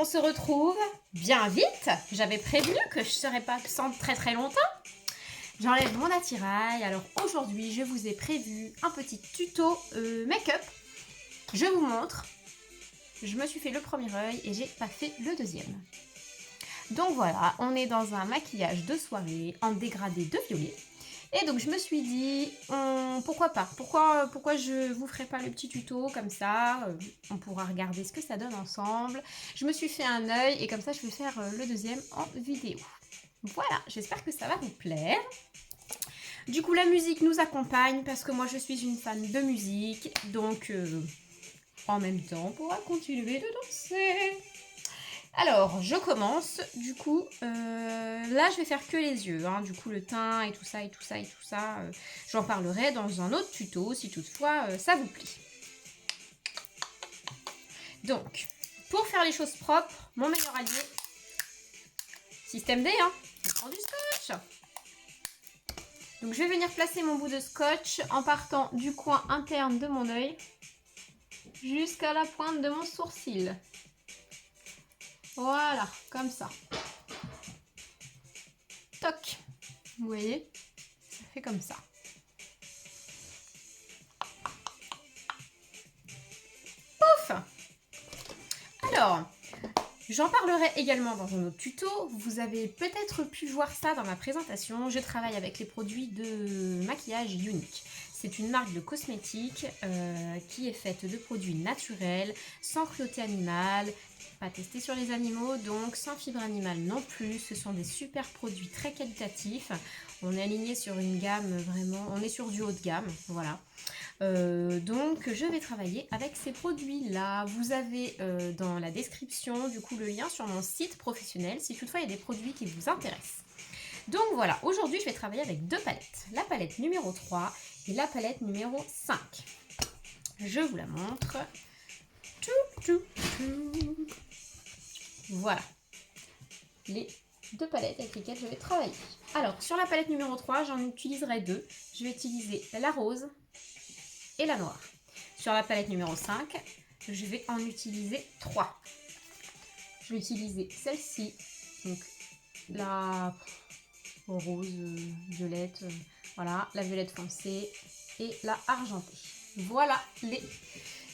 se retrouve bien vite. J'avais prévenu que je ne serais pas absente très longtemps. J'enlève mon attirail. Alors aujourd'hui, je vous ai prévu un petit tuto make-up. Je vous montre. Je me suis fait le premier œil et j'ai pas fait le deuxième. Donc voilà, on est dans un maquillage de soirée en dégradé de violet. Et donc je me suis dit, pourquoi pas, pourquoi je vous ferai pas le petit tuto comme ça, on pourra regarder ce que ça donne ensemble. Je me suis fait un œil et comme ça je vais faire le deuxième en vidéo. Voilà, j'espère que ça va vous plaire. Du coup la musique nous accompagne parce que moi je suis une fan de musique, donc en même temps on pourra continuer de danser. Alors, je commence, du coup, là je vais faire que les yeux, hein, du coup le teint et tout ça, j'en parlerai dans un autre tuto si toutefois ça vous plaît. Donc, pour faire les choses propres, mon meilleur allié, système D, hein, je prends du scotch. Donc je vais venir placer mon bout de scotch en partant du coin interne de mon œil jusqu'à la pointe de mon sourcil. Voilà, comme ça. Toc. Vous voyez, ça fait comme ça. Pouf. Alors, j'en parlerai également dans un autre tuto. Vous avez peut-être pu voir ça dans ma présentation. Je travaille avec les produits de maquillage Unique. C'est une marque de cosmétiques qui est faite de produits naturels, sans cruauté animale, pas testés sur les animaux, donc sans fibre animale non plus. Ce sont des super produits très qualitatifs. On est aligné sur une gamme vraiment, on est sur du haut de gamme, voilà. Donc je vais travailler avec ces produits-là. Vous avez dans la description du coup le lien sur mon site professionnel si toutefois il y a des produits qui vous intéressent. Donc voilà, aujourd'hui je vais travailler avec deux palettes. La palette numéro 3 et la palette numéro 5. Je vous la montre. Voilà. Les deux palettes avec lesquelles je vais travailler. Alors, sur la palette numéro 3, j'en utiliserai deux. Je vais utiliser la rose et la noire. Sur la palette numéro 5, je vais en utiliser 3. Je vais utiliser celle-ci, donc la rose, violette, voilà, la violette foncée et la argentée. Voilà les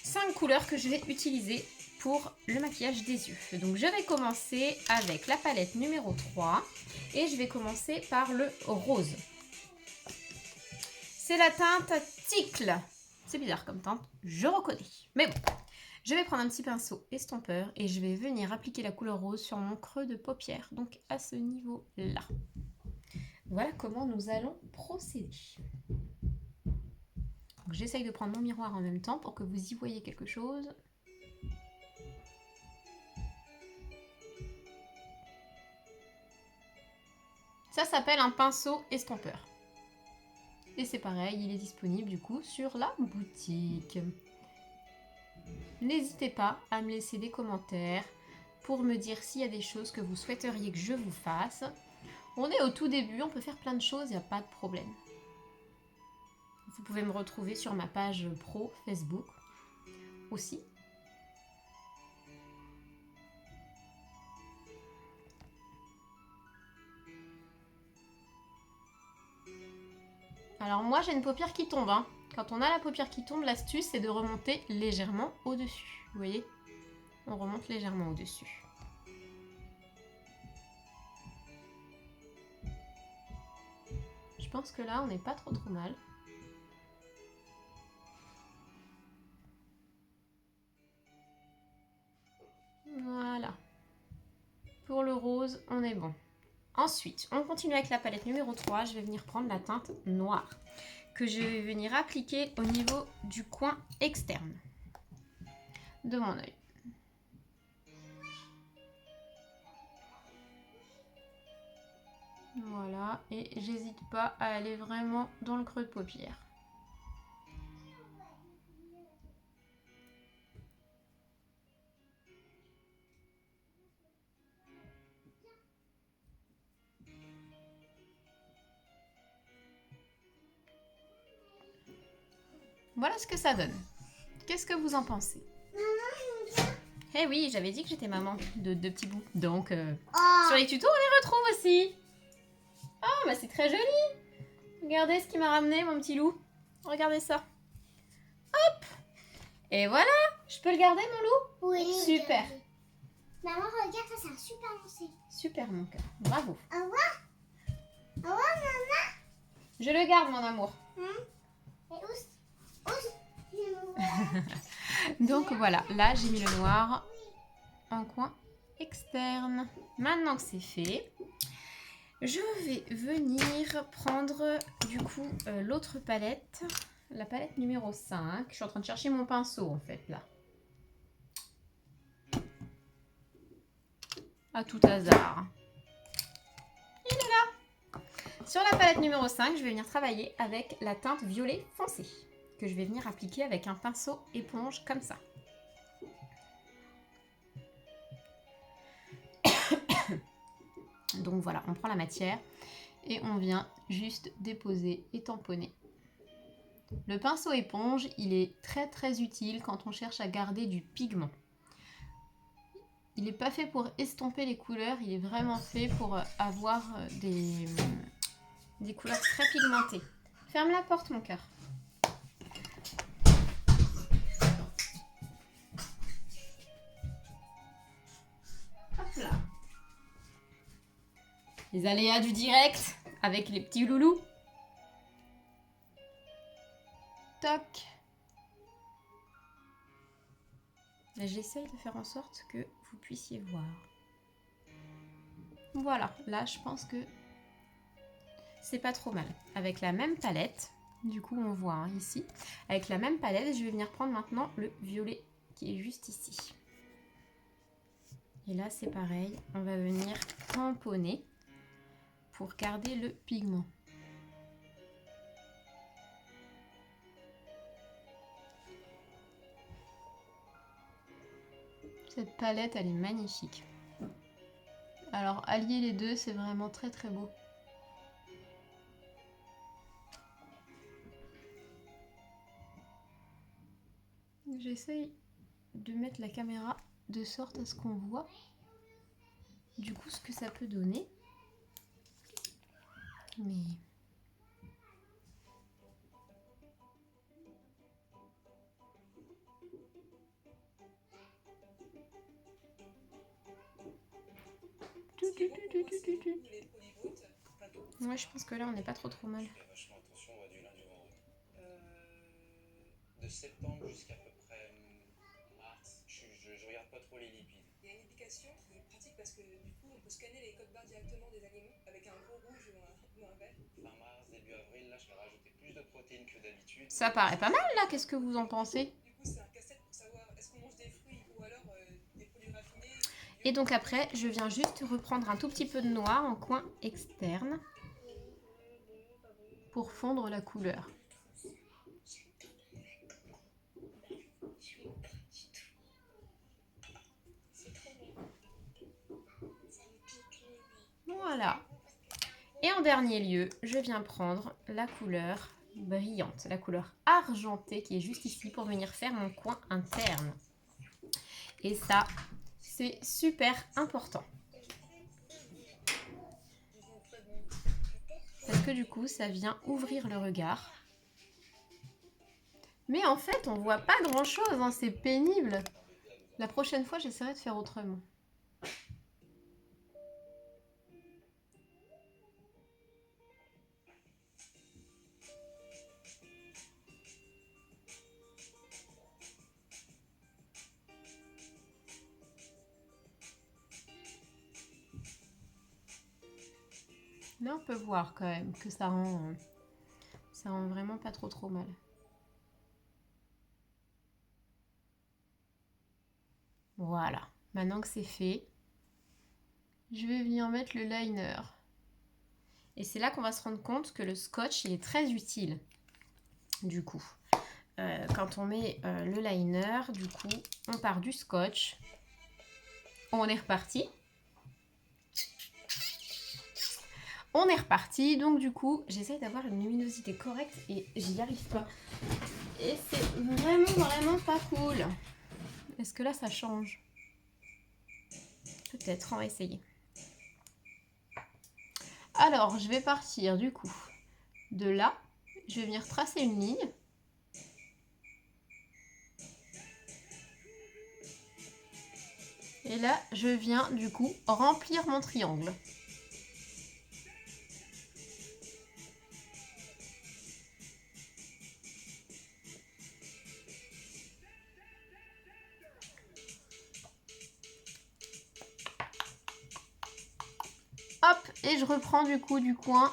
5 couleurs que je vais utiliser pour le maquillage des yeux. Donc je vais commencer avec la palette numéro 3 et je vais commencer par le rose. C'est la teinte Tickle. C'est bizarre comme teinte, je reconnais. Mais bon, je vais prendre un petit pinceau estompeur et je vais venir appliquer la couleur rose sur mon creux de paupière, donc à ce niveau-là. Voilà comment nous allons procéder. J'essaye de prendre mon miroir en même temps pour que vous y voyez quelque chose. Ça s'appelle un pinceau estompeur. Et c'est pareil, il est disponible du coup sur la boutique. N'hésitez pas à me laisser des commentaires pour me dire s'il y a des choses que vous souhaiteriez que je vous fasse. On est au tout début, on peut faire plein de choses, il n'y a pas de problème. Vous pouvez me retrouver sur ma page pro Facebook aussi. Alors moi j'ai une paupière qui tombe, hein. Quand on a la paupière qui tombe, l'astuce c'est de remonter légèrement au-dessus. Vous voyez? On remonte légèrement au-dessus. Je pense que là on n'est pas trop mal. Voilà. Pour le rose, on est bon. Ensuite, on continue avec la palette numéro 3. Je vais venir prendre la teinte noire que je vais venir appliquer au niveau du coin externe de mon œil. Voilà, et j'hésite pas à aller vraiment dans le creux de paupière. Voilà ce que ça donne. Qu'est-ce que vous en pensez? Eh oui, j'avais dit que j'étais maman de deux petits bouts. Donc, Oh. sur les tutos, on les retrouve aussi. Oh, bah c'est très joli. Regardez ce qu'il m'a ramené, mon petit loup. Regardez ça. Hop. Et voilà. Je peux le garder, mon loup? Oui. Super. Maman, regarde, ça c'est un super lancé. Super, mon cœur. Bravo. Au revoir. Au revoir, maman. Je le garde, mon amour. Et où Donc voilà, là j'ai mis le noir en coin externe. Maintenant que c'est fait, je vais venir prendre du coup l'autre palette, la palette numéro 5. Je suis en train de chercher mon pinceau en fait là. À tout hasard. Il est là. Sur la palette numéro 5, je vais venir travailler avec la teinte violet foncé, que je vais venir appliquer avec un pinceau éponge comme ça. Donc voilà, on prend la matière et on vient juste déposer et tamponner. Le pinceau éponge, il est très très utile quand on cherche à garder du pigment. Il n'est pas fait pour estomper les couleurs, il est vraiment fait pour avoir des couleurs très pigmentées. Ferme la porte, mon cœur. Hop là. Les aléas du direct avec les petits loulous. Toc. J'essaye de faire en sorte que vous puissiez voir. Voilà, là je pense que c'est pas trop mal. Avec la même palette, du coup on voit hein, ici, avec la même palette, je vais venir prendre maintenant le violet qui est juste ici. Et là c'est pareil, on va venir tamponner pour garder le pigment. Cette palette, elle est magnifique. Alors, allier les deux, c'est vraiment très très beau. J'essaye de mettre la caméra de sorte à ce qu'on voit du coup ce que ça peut donner. Mais... Ouais, je pense que là on n'est pas trop mal. Vachement attention, on va du lundi au vendredi. De septembre jusqu'à peu près mars, je regarde pas trop les lipides. Il y a une application qui est pratique parce que du coup on peut scanner les codes barres directement des aliments avec un gros rouge ou un vert. Fin mars, début avril, là je vais rajouter plus de protéines que d'habitude. Ça paraît pas mal là, qu'est-ce que vous en pensez? Du coup c'est un casse-tête pour savoir est-ce qu'on mange des fruits ou alors des produits raffinés. Et donc après, je viens juste reprendre un tout petit peu de noir en coin externe pour fondre la couleur. Voilà. Et en dernier lieu, je viens prendre la couleur brillante, la couleur argentée qui est juste ici pour venir faire mon coin interne. Et ça, c'est super important. Parce que du coup, ça vient ouvrir le regard. Mais en fait, on voit pas grand-chose, hein, c'est pénible. La prochaine fois, j'essaierai de faire autrement. Là, on peut voir quand même que ça rend vraiment pas trop mal. Voilà, maintenant que c'est fait, je vais venir mettre le liner. Et c'est là qu'on va se rendre compte que le scotch, il est très utile. Du coup, quand on met le liner, du coup, on part du scotch. On est reparti. On est reparti, donc du coup, j'essaye d'avoir une luminosité correcte et j'y arrive pas. Et c'est vraiment pas cool. Est-ce que là, ça change? peut-être, on va essayer. Alors, je vais partir du coup de là. Je vais venir tracer une ligne. Et là, je viens du coup remplir mon triangle. Hop, et je reprends du coup du coin.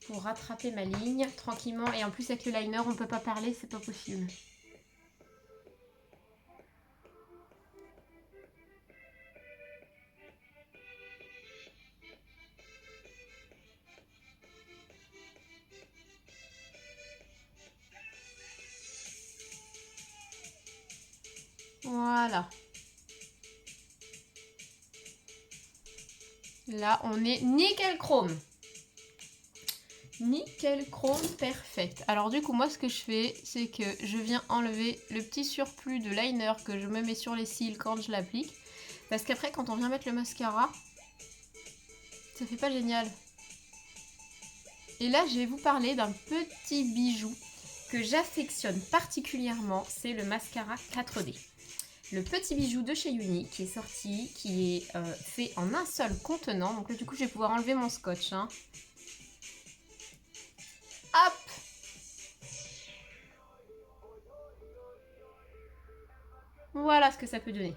Pour rattraper ma ligne tranquillement. Et en plus avec le liner, on peut pas parler, c'est pas possible. Voilà. Là, on est nickel chrome. Nickel chrome, perfect. Alors du coup, moi, ce que je fais, c'est que je viens enlever le petit surplus de liner que je me mets sur les cils quand je l'applique. Parce qu'après, quand on vient mettre le mascara, ça fait pas génial. Et là, je vais vous parler d'un petit bijou que j'affectionne particulièrement. C'est le mascara 4D. Le petit bijou de chez Uni qui est sorti, qui est fait en un seul contenant. Donc là, du coup, je vais pouvoir enlever mon scotch. Hein. Hop! Voilà ce que ça peut donner.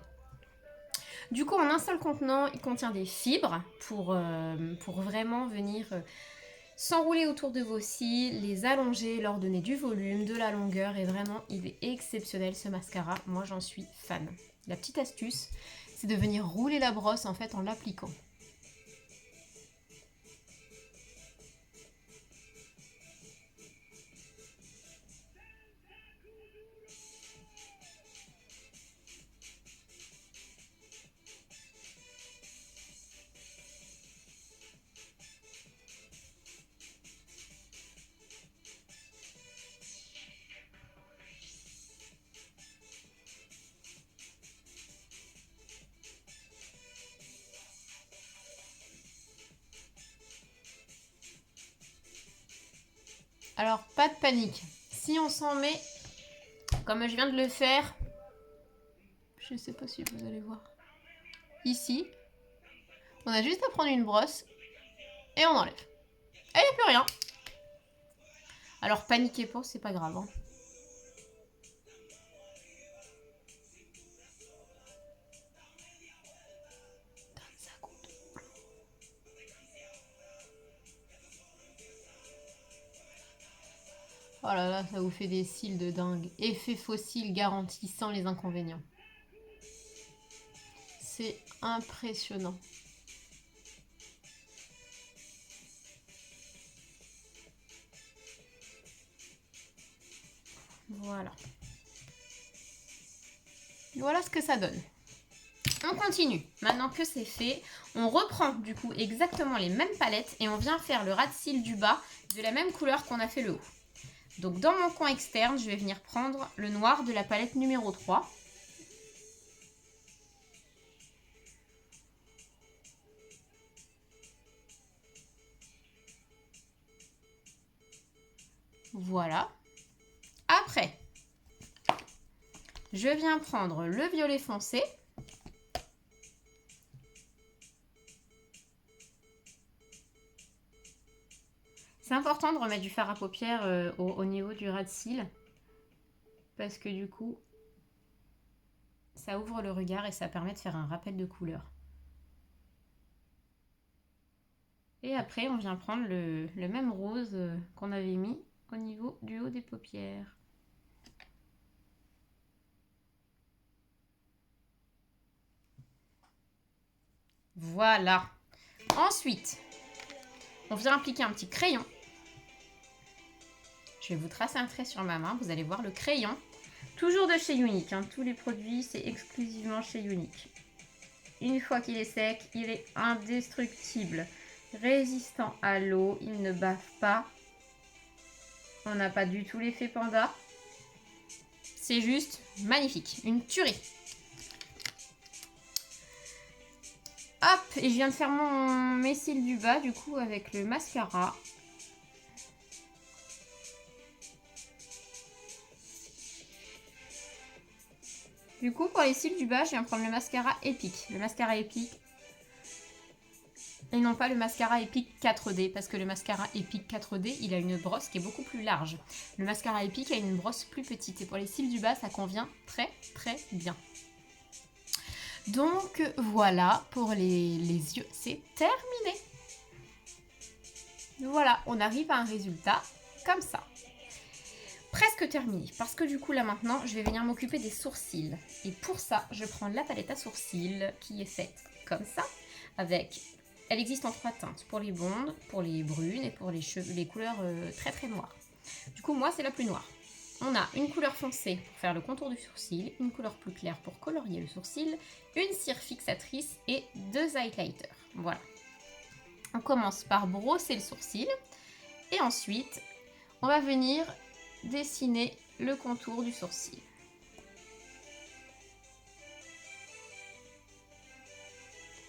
Du coup, en un seul contenant, il contient des fibres pour vraiment venir s'enrouler autour de vos cils, les allonger, leur donner du volume, de la longueur. Et vraiment, il est exceptionnel ce mascara. Moi, j'en suis fan. La petite astuce, c'est de venir rouler la brosse en fait en l'appliquant. Alors, pas de panique. Si on s'en met, comme je viens de le faire, je ne sais pas si vous allez voir, ici, on a juste à prendre une brosse et on enlève. Et il n'y a plus rien. Alors, paniquez pas, c'est pas grave. Hein. Oh là là, ça vous fait des cils de dingue. Effet fossile garanti sans les inconvénients. C'est impressionnant. Voilà. Voilà ce que ça donne. On continue. Maintenant que c'est fait, on reprend du coup exactement les mêmes palettes et on vient faire le ras de cils du bas de la même couleur qu'on a fait le haut. Donc dans mon coin externe, je vais venir prendre le noir de la palette numéro 3. Voilà. Après, je viens prendre le violet foncé. C'est important de remettre du fard à paupières au niveau du ras de cils. Parce que du coup, ça ouvre le regard et ça permet de faire un rappel de couleur. Et après, on vient prendre le même rose qu'on avait mis au niveau du haut des paupières. Voilà. Ensuite, on vient appliquer un petit crayon. Je vais vous tracer un trait sur ma main. Vous allez voir le crayon Toujours de chez Unique, hein. Tous les produits, c'est exclusivement chez Unique. Une fois qu'il est sec, il est indestructible. Résistant à l'eau, il ne bave pas. On n'a pas du tout l'effet panda. C'est juste magnifique, une tuerie. Hop, et je viens de faire mes cils du bas du coup avec le mascara. Du coup, pour les cils du bas, je viens prendre le mascara Epic. Le mascara Epic. Et non pas le mascara Epic 4D. Parce que le mascara Epic 4D, il a une brosse qui est beaucoup plus large. Le mascara Epic a une brosse plus petite. Et pour les cils du bas, ça convient très très bien. Donc voilà, pour les yeux, c'est terminé. Voilà, on arrive à un résultat comme ça. Presque terminé, parce que du coup là maintenant je vais venir m'occuper des sourcils. Et pour ça je prends la palette à sourcils qui est faite comme ça, avec, elle existe en 3 teintes, pour les blondes, pour les brunes et pour les cheveux, les couleurs très très noires. Du coup moi c'est la plus noire. On a une couleur foncée pour faire le contour du sourcil, une couleur plus claire pour colorier le sourcil, une cire fixatrice et 2 highlighters. Voilà. On commence par brosser le sourcil et ensuite on va venir dessiner le contour du sourcil.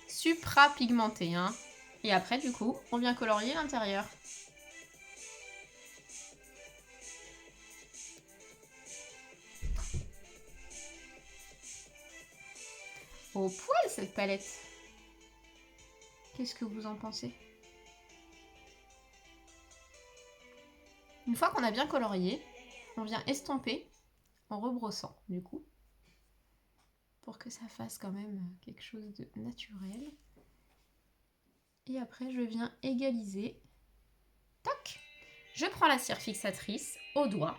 Supra-pigmenté, hein. Et après, du coup, on vient colorier l'intérieur. Au poil, cette palette. Qu'est-ce que vous en pensez ? Une fois qu'on a bien colorié, on vient estomper en rebrossant du coup, pour que ça fasse quand même quelque chose de naturel. Et après je viens égaliser. Toc. Je prends la cire fixatrice au doigt,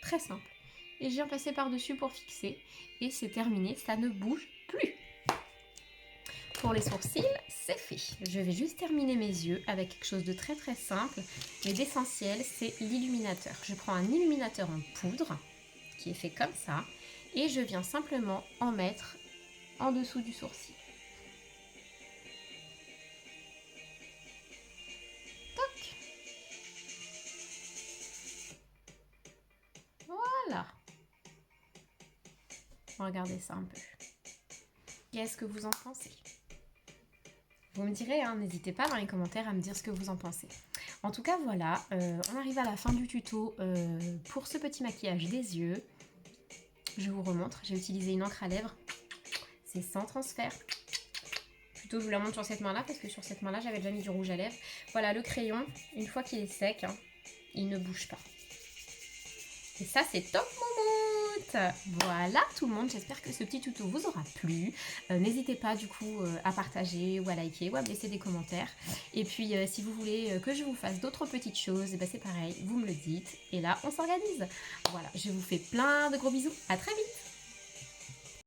très simple, et je viens passer par-dessus pour fixer. Et c'est terminé, ça ne bouge plus. Pour les sourcils, c'est fait. Je vais juste terminer mes yeux avec quelque chose de très très simple, mais d'essentiel, c'est l'illuminateur. Je prends un illuminateur en poudre, qui est fait comme ça, et je viens simplement en mettre en dessous du sourcil. Toc. Voilà. Regardez ça un peu. Qu'est-ce que vous en pensez ? Vous me direz, hein, n'hésitez pas dans les commentaires à me dire ce que vous en pensez. En tout cas, voilà, on arrive à la fin du tuto pour ce petit maquillage des yeux. Je vous remontre, j'ai utilisé une encre à lèvres. C'est sans transfert. Plutôt, je vous la montre sur cette main-là, parce que sur cette main-là, j'avais déjà mis du rouge à lèvres. Voilà, le crayon, une fois qu'il est sec, hein, il ne bouge pas. Et ça, c'est top, Moumoute. Voilà tout le monde, j'espère que ce petit tuto vous aura plu. N'hésitez pas du coup à partager ou à liker ou à me laisser des commentaires. Et puis si vous voulez que je vous fasse d'autres petites choses, et ben c'est pareil, vous me le dites. Et là, on s'organise. Voilà, je vous fais plein de gros bisous. À très vite.